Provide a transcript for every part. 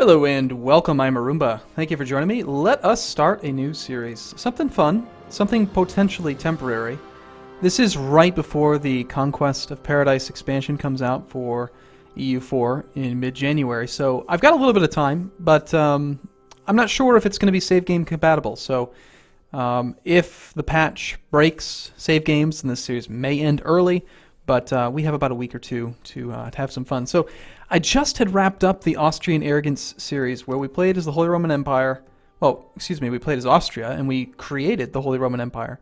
Hello and welcome, I'm Arumba. Thank you for joining me. Let us start a new series. Something fun, something potentially temporary. This is right before the Conquest of Paradise expansion comes out for EU4 in mid-January, so I've got a little bit of time, but I'm not sure if it's going to be save game compatible, so if the patch breaks save games, then this series may end early, but we have about a week or two to have some fun. So I just had wrapped up the Austrian Arrogance series where we played as the Holy Roman Empire. Well, excuse me, we played as Austria and we created the Holy Roman Empire.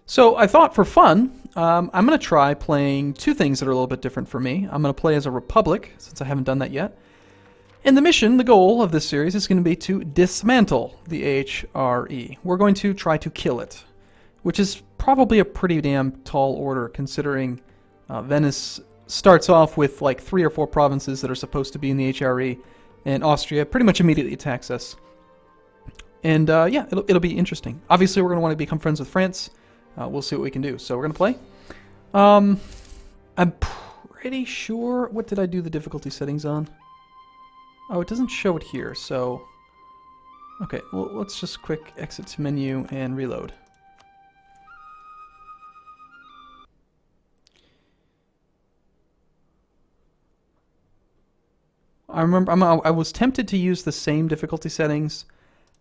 So I thought for fun, I'm going to try playing two things that are a little bit different for me. I'm going to play as a republic, since I haven't done that yet. And the mission, the goal of this series is going to be to dismantle the HRE. We're going to try to kill it, which is probably a pretty damn tall order considering Venice starts off with like 3 or 4 provinces that are supposed to be in the HRE, and Austria pretty much immediately attacks us. And yeah, it'll be interesting. Obviously, we're going to want to become friends with France. We'll see what we can do. So we're going to play. I'm pretty sure... What did I do the difficulty settings on? Oh, it doesn't show it here, so... Okay, well, let's just quick exit to menu and reload. I remember I was tempted to use the same difficulty settings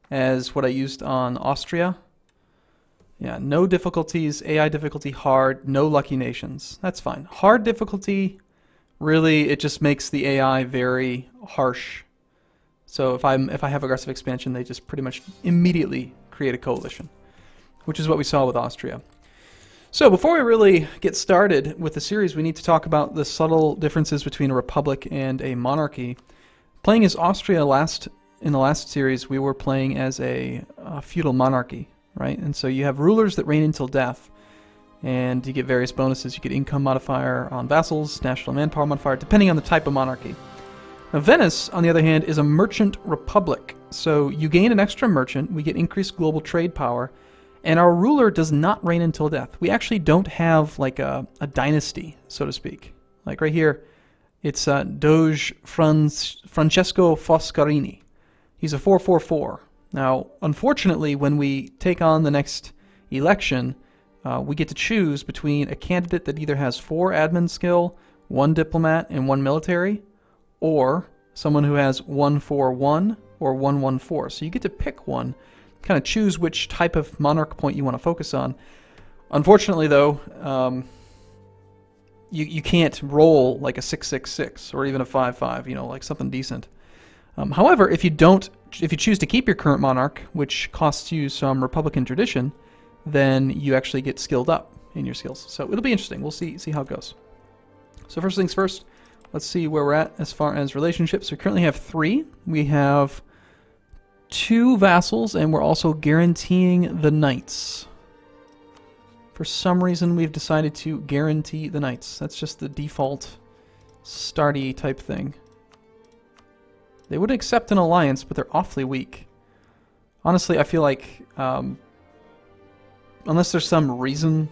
as what I used on Austria. Yeah, no difficulties, AI difficulty hard, no lucky nations. That's fine. Hard difficulty, really, it just makes the AI very harsh. So if I have aggressive expansion, they just pretty much immediately create a coalition, which is what we saw with Austria. So before we really get started with the series, we need to talk about the subtle differences between a republic and a monarchy. Playing as Austria in the last series, we were playing as a feudal monarchy, right? And so you have rulers that reign until death, and you get various bonuses. You get income modifier on vassals, national manpower modifier, depending on the type of monarchy. Now Venice, on the other hand, is a merchant republic. So you gain an extra merchant, we get increased global trade power, and our ruler does not reign until death. We actually don't have like a dynasty, so to speak. Like right here, it's Doge Francesco Foscarini. He's a 444. Now, unfortunately, when we take on the next election, we get to choose between a candidate that either has 4 admin skill, 1 diplomat, and 1 military, or someone who has 141 or 114. So you get to pick one. Kind of choose which type of monarch point you want to focus on. Unfortunately, though, you can't roll like a 666 or even a 55, you know, like something decent. However, if you choose to keep your current monarch, which costs you some Republican tradition, then you actually get skilled up in your skills. So it'll be interesting. We'll see how it goes. So first things first, let's see where we're at as far as relationships. We currently have 3. We have 2 vassals, and we're also guaranteeing the knights. For some reason, we've decided to guarantee the knights. That's just the default starty type thing. They would accept an alliance, but they're awfully weak. Honestly, I feel like unless there's some reason,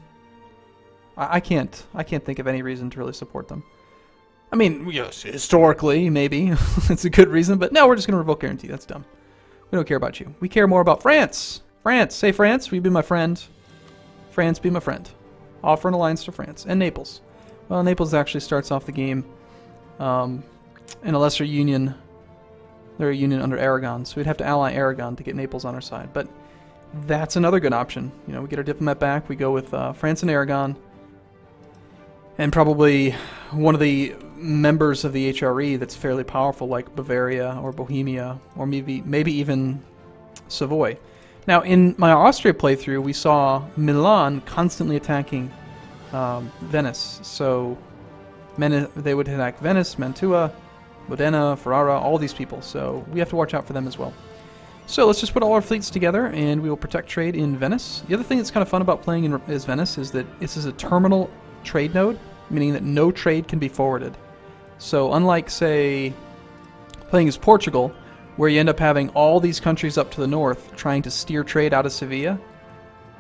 I can't think of any reason to really support them. I mean, yes, historically, maybe it's a good reason, but no, we're just going to revoke guarantee. That's dumb. We don't care about you. We care more about France. France. Say France. Will you be my friend? France, be my friend. Offer an alliance to France. And Naples. Well, Naples actually starts off the game in a lesser union. They're a union under Aragon, so we'd have to ally Aragon to get Naples on our side. But that's another good option. You know, we get our diplomat back. We go with France and Aragon. And probably one of the members of the HRE that's fairly powerful, like Bavaria or Bohemia, or maybe even Savoy. Now, in my Austria playthrough, we saw Milan constantly attacking Venice. So they would attack Venice, Mantua, Modena, Ferrara, all these people. So we have to watch out for them as well. So let's just put all our fleets together, and we will protect trade in Venice. The other thing that's kind of fun about playing as Venice is that this is a terminal trade node, meaning that no trade can be forwarded. So unlike, say, playing as Portugal, where you end up having all these countries up to the north trying to steer trade out of Sevilla,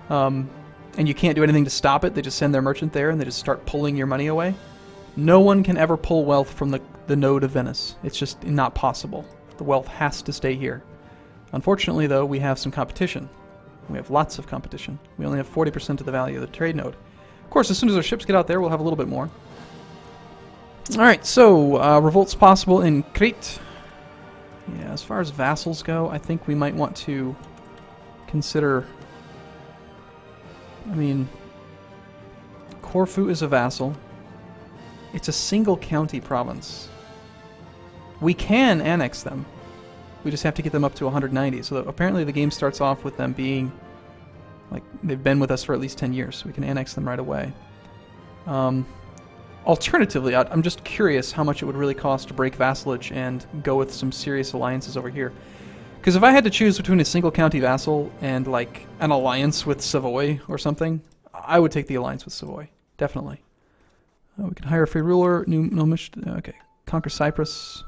and you can't do anything to stop it, they just send their merchant there and they just start pulling your money away. No one can ever pull wealth from the node of Venice. It's just not possible. The wealth has to stay here. Unfortunately, though, we have some competition. We have lots of competition. We only have 40% of the value of the trade node. Of course, as soon as our ships get out there, we'll have a little bit more. Alright, so revolt's possible in Crete. Yeah, as far as vassals go, I think we might want to consider... I mean, Corfu is a vassal. It's a single county province. We can annex them. We just have to get them up to 190. So apparently the game starts off with them being, like, they've been with us for at least 10 years. So we can annex them right away. Alternatively, I'm just curious how much it would really cost to break vassalage and go with some serious alliances over here. Because if I had to choose between a single county vassal and, like, an alliance with Savoy or something, I would take the alliance with Savoy. Definitely. We can hire a free ruler. Okay. Conquer Cyprus.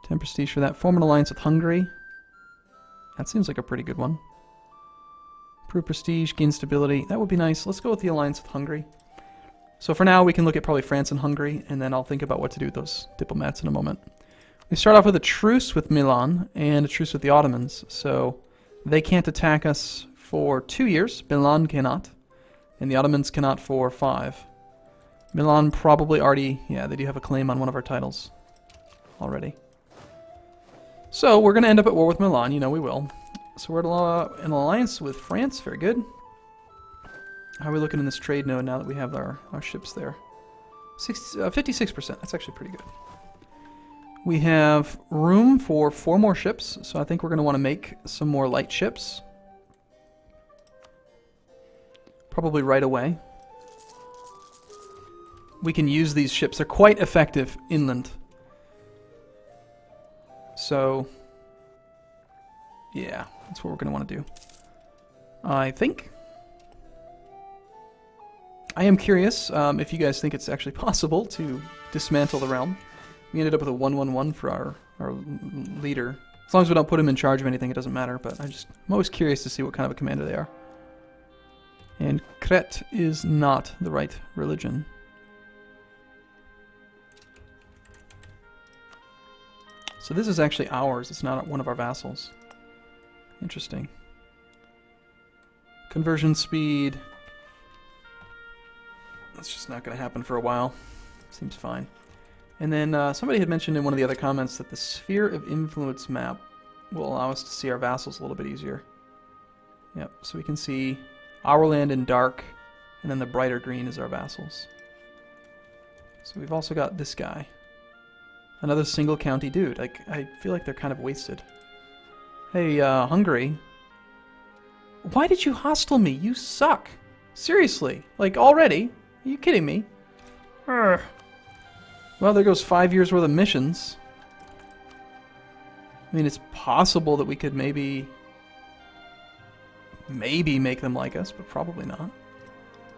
10 prestige for that. Form an alliance with Hungary. That seems like a pretty good one. Improve prestige, gain stability. That would be nice. Let's go with the alliance with Hungary. So for now, we can look at probably France and Hungary, and then I'll think about what to do with those diplomats in a moment. We start off with a truce with Milan and a truce with the Ottomans. So they can't attack us for 2 years. Milan cannot. And the Ottomans cannot for 5. Milan probably already... Yeah, they do have a claim on one of our titles already. So we're going to end up at war with Milan. You know we will. So we're at an alliance with France. Very good. How are we looking in this trade node now that we have our ships there? 56%. That's actually pretty good. We have room for 4 more ships. So I think we're going to want to make some more light ships. Probably right away. We can use these ships. They're quite effective inland. So, yeah, that's what we're going to want to do. I think. I am curious if you guys think it's actually possible to dismantle the realm. We ended up with a 1-1-1 for our leader. As long as we don't put him in charge of anything, it doesn't matter. But I'm always curious to see what kind of a commander they are. And Crete is not the right religion. So this is actually ours. It's not one of our vassals. Interesting. Conversion speed. That's just not going to happen for a while. Seems fine. And then somebody had mentioned in one of the other comments that the Sphere of Influence map will allow us to see our vassals a little bit easier. Yep, so we can see our land in dark, and then the brighter green is our vassals. So we've also got this guy. Another single county dude. Like, I feel like they're kind of wasted. Hey, Hungary. Why did you hostile me? You suck. Seriously. Like, already? Are you kidding me? Urgh. Well, there goes 5 years worth of missions. I mean, it's possible that we could maybe make them like us, but probably not.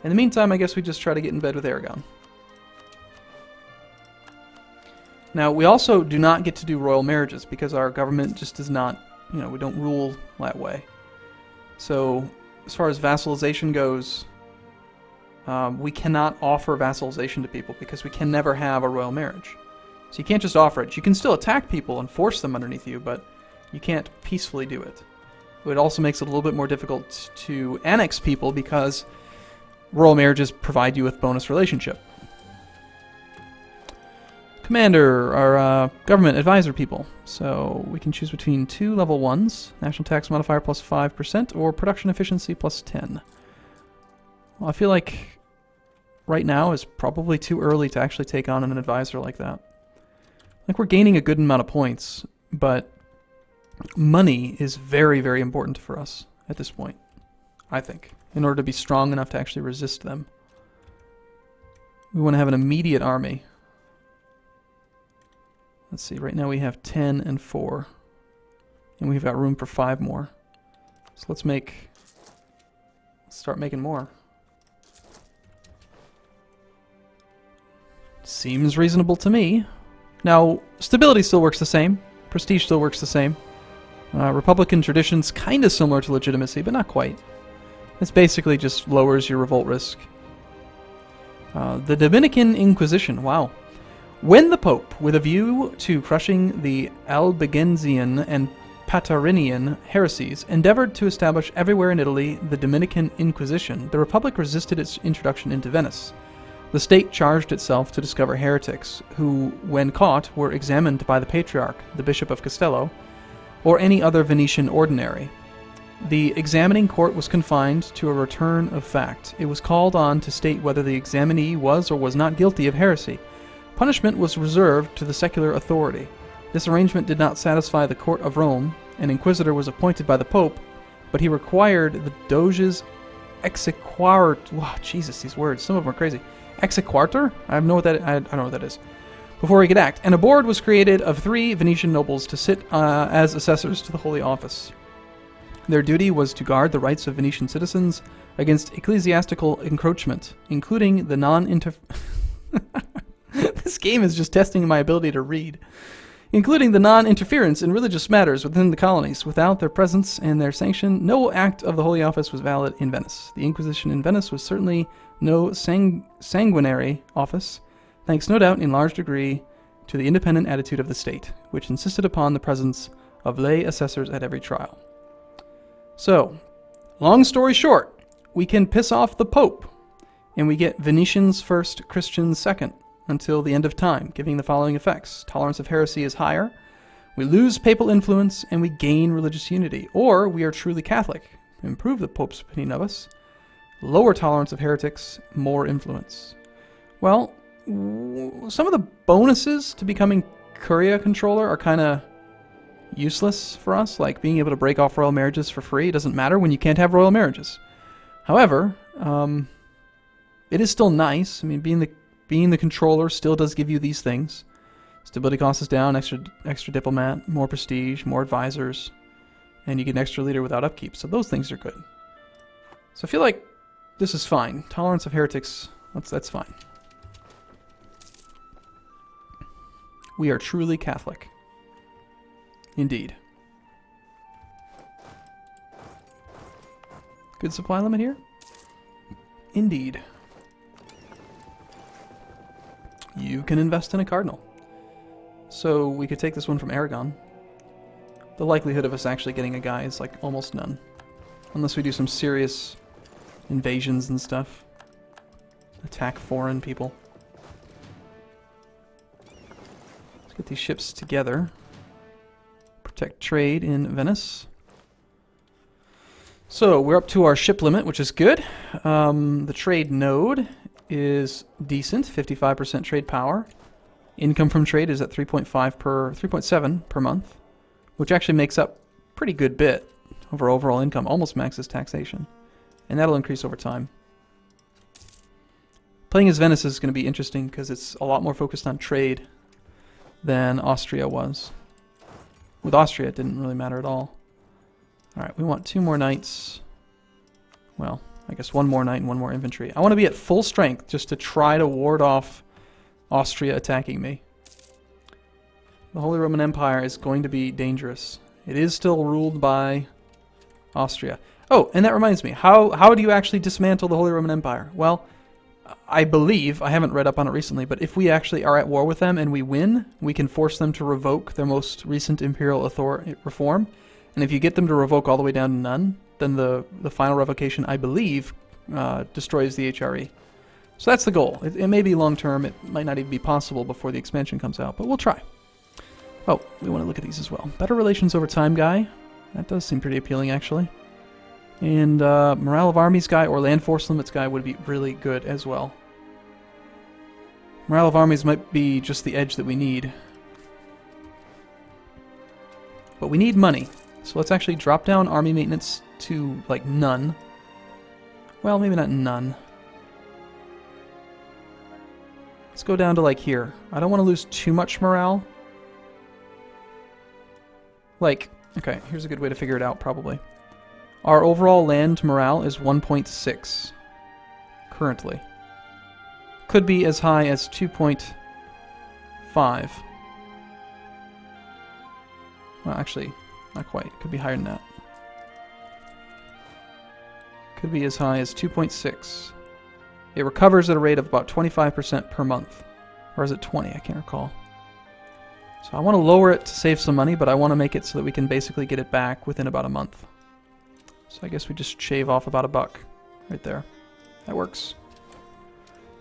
In the meantime, I guess we just try to get in bed with Aragon. Now, we also do not get to do royal marriages because our government just does not, you know, we don't rule that way. So, as far as vassalization goes, we cannot offer vassalization to people because we can never have a royal marriage. So you can't just offer it. You can still attack people and force them underneath you, but you can't peacefully do it. It also makes it a little bit more difficult to annex people because royal marriages provide you with bonus relationship. Commander, our government advisor people. So we can choose between 2 level 1s, national tax modifier plus 5%, or production efficiency plus 10. Well, I feel like right now is probably too early to actually take on an advisor like that. I think we're gaining a good amount of points, but money is very, very important for us at this point, I think, in order to be strong enough to actually resist them. We want to have an immediate army. Let's see, right now we have 10 and 4. And we've got room for 5 more. So let's start making more. Seems reasonable to me. Now, stability still works the same. Prestige still works the same. Republican tradition's kind of similar to legitimacy, but not quite. It's basically just lowers your revolt risk. The Dominican Inquisition, wow. When the Pope, with a view to crushing the Albigensian and Patarinian heresies, endeavored to establish everywhere in Italy the Dominican Inquisition, the Republic resisted its introduction into Venice. The state charged itself to discover heretics, who, when caught, were examined by the Patriarch, the Bishop of Castello, or any other Venetian ordinary. The examining court was confined to a return of fact. It was called on to state whether the examinee was or was not guilty of heresy. Punishment was reserved to the secular authority. This arrangement did not satisfy the court of Rome. An inquisitor was appointed by the Pope, but he required the Doge's exequatur. Wow, Jesus, these words, some of them are crazy. Exequatur? I don't know what that is. Before he could act, and a board was created of 3 Venetian nobles to sit as assessors to the Holy Office. Their duty was to guard the rights of Venetian citizens against ecclesiastical encroachment, including the This game is just testing my ability to read. Including the non-interference in religious matters within the colonies. Without their presence and their sanction, no act of the Holy Office was valid in Venice. The Inquisition in Venice was certainly no sanguinary office, thanks no doubt in large degree to the independent attitude of the state, which insisted upon the presence of lay assessors at every trial. So, long story short, we can piss off the Pope, and we get Venetians first, Christians second, until the end of time, giving the following effects. Tolerance of heresy is higher, we lose papal influence, and we gain religious unity. Or we are truly Catholic, improve the Pope's opinion of us, lower tolerance of heretics, more influence. Well, some of the bonuses to becoming Curia controller are kind of useless for us, like being able to break off royal marriages for free. It doesn't matter when you can't have royal marriages. However, it is still nice. I mean, being the controller still does give you these things. Stability cost is down, extra diplomat, more prestige, more advisors, and you get an extra leader without upkeep. So those things are good. So I feel like this is fine. Tolerance of heretics, that's fine. We are truly Catholic. Indeed. Good supply limit here? Indeed. You can invest in a cardinal. So we could take this one from Aragon. The likelihood of us actually getting a guy is like almost none. Unless we do some serious invasions and stuff. Attack foreign people. Let's get these ships together. Protect trade in Venice. So we're up to our ship limit, which is good. The trade node is decent, 55% trade power. Income from trade is at 3.7 per month, which actually makes up pretty good bit of our overall income, almost maxes taxation. And that'll increase over time. Playing as Venice is going to be interesting because it's a lot more focused on trade than Austria was. With Austria, it didn't really matter at all. Alright, we want 2 more knights. Well, I guess 1 more knight and 1 more infantry. I want to be at full strength just to try to ward off Austria attacking me. The Holy Roman Empire is going to be dangerous. It is still ruled by Austria. Oh, and that reminds me, how do you actually dismantle the Holy Roman Empire? Well, I believe, I haven't read up on it recently, but if we actually are at war with them and we win, we can force them to revoke their most recent imperial reform. And if you get them to revoke all the way down to none, then the final revocation, I believe, destroys the HRE. So that's the goal. It may be long-term. It might not even be possible before the expansion comes out, but we'll try. Oh, we want to look at these as well. Better relations over time guy. That does seem pretty appealing, actually. And morale of armies guy or land force limits guy would be really good as well. Morale of armies might be just the edge that we need. But we need money. So let's actually drop down army maintenance to, like, none. Well, maybe not none. Let's go down to, like, here. I don't want to lose too much morale. Like, okay, here's a good way to figure it out, probably. Our overall land morale is 1.6 currently. Could be as high as 2.5. Well, actually, not quite. Could be higher than that. Could be as high as 2.6. It recovers at a rate of about 25% per month. Or is it 20? I can't recall. So I want to lower it to save some money, but I want to make it so that we can basically get it back within about a month. So I guess we just shave off about $1 right there. That works.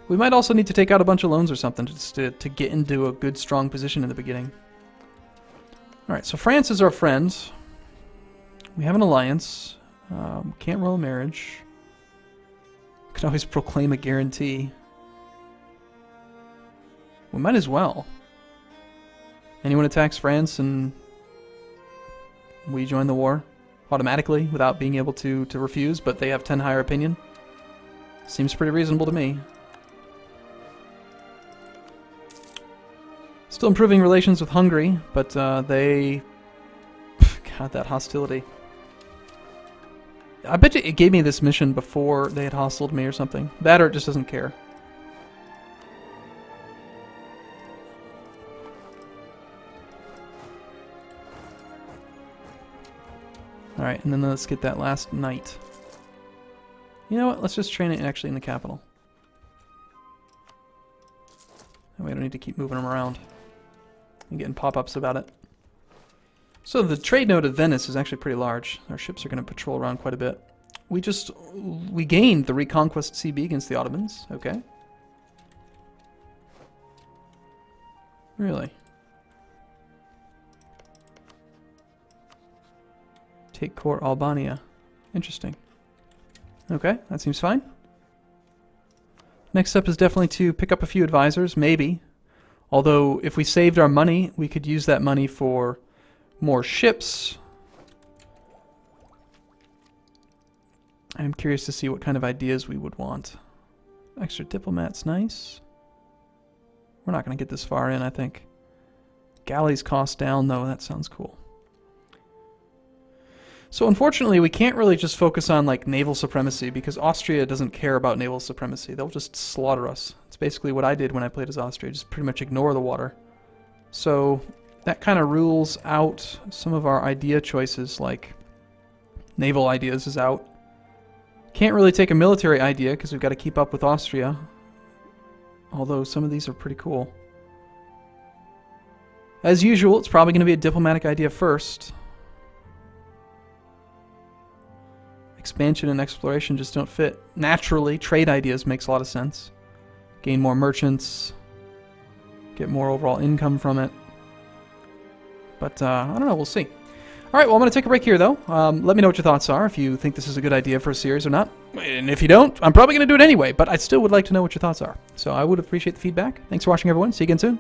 We might also need to take out a bunch of loans or something just to get into a good, strong position in the beginning. Alright, so France is our friend. We have an alliance. Can't roll a marriage. Can always proclaim a guarantee. We might as well. Anyone attacks France and we join the war automatically without being able to refuse, but they have 10 higher opinion. Seems pretty reasonable to me. Still improving relations with Hungary, but they... God, that hostility. I bet you it gave me this mission before they had hostiled me or something. That or it just doesn't care. Alright, and then let's get that last knight. You know what? Let's just train it actually in the capital. And we don't need to keep moving them around and getting pop-ups about it. So the trade node of Venice is actually pretty large. Our ships are going to patrol around quite a bit. We gained the Reconquest CB against the Ottomans. Okay. Really? Take core Albania. Interesting. Okay, that seems fine. Next step is definitely to pick up a few advisors, maybe. Although, if we saved our money, we could use that money for more ships. I'm curious to see what kind of ideas we would want. Extra diplomats, nice. We're not going to get this far in, I think. Galleys cost down, though. That sounds cool. So unfortunately, we can't really just focus on like naval supremacy because Austria doesn't care about naval supremacy. They'll just slaughter us. It's basically what I did when I played as Austria, just pretty much ignore the water. So that kind of rules out some of our idea choices, like naval ideas is out. Can't really take a military idea because we've got to keep up with Austria. Although some of these are pretty cool. As usual, it's probably going to be a diplomatic idea first. Expansion and exploration just don't fit. Naturally, trade ideas makes a lot of sense. Gain more merchants. Get more overall income from it. But, I don't know, we'll see. Alright, well, I'm going to take a break here, though. Let me know what your thoughts are, if you think this is a good idea for a series or not. And if you don't, I'm probably going to do it anyway, but I still would like to know what your thoughts are. So I would appreciate the feedback. Thanks for watching, everyone. See you again soon.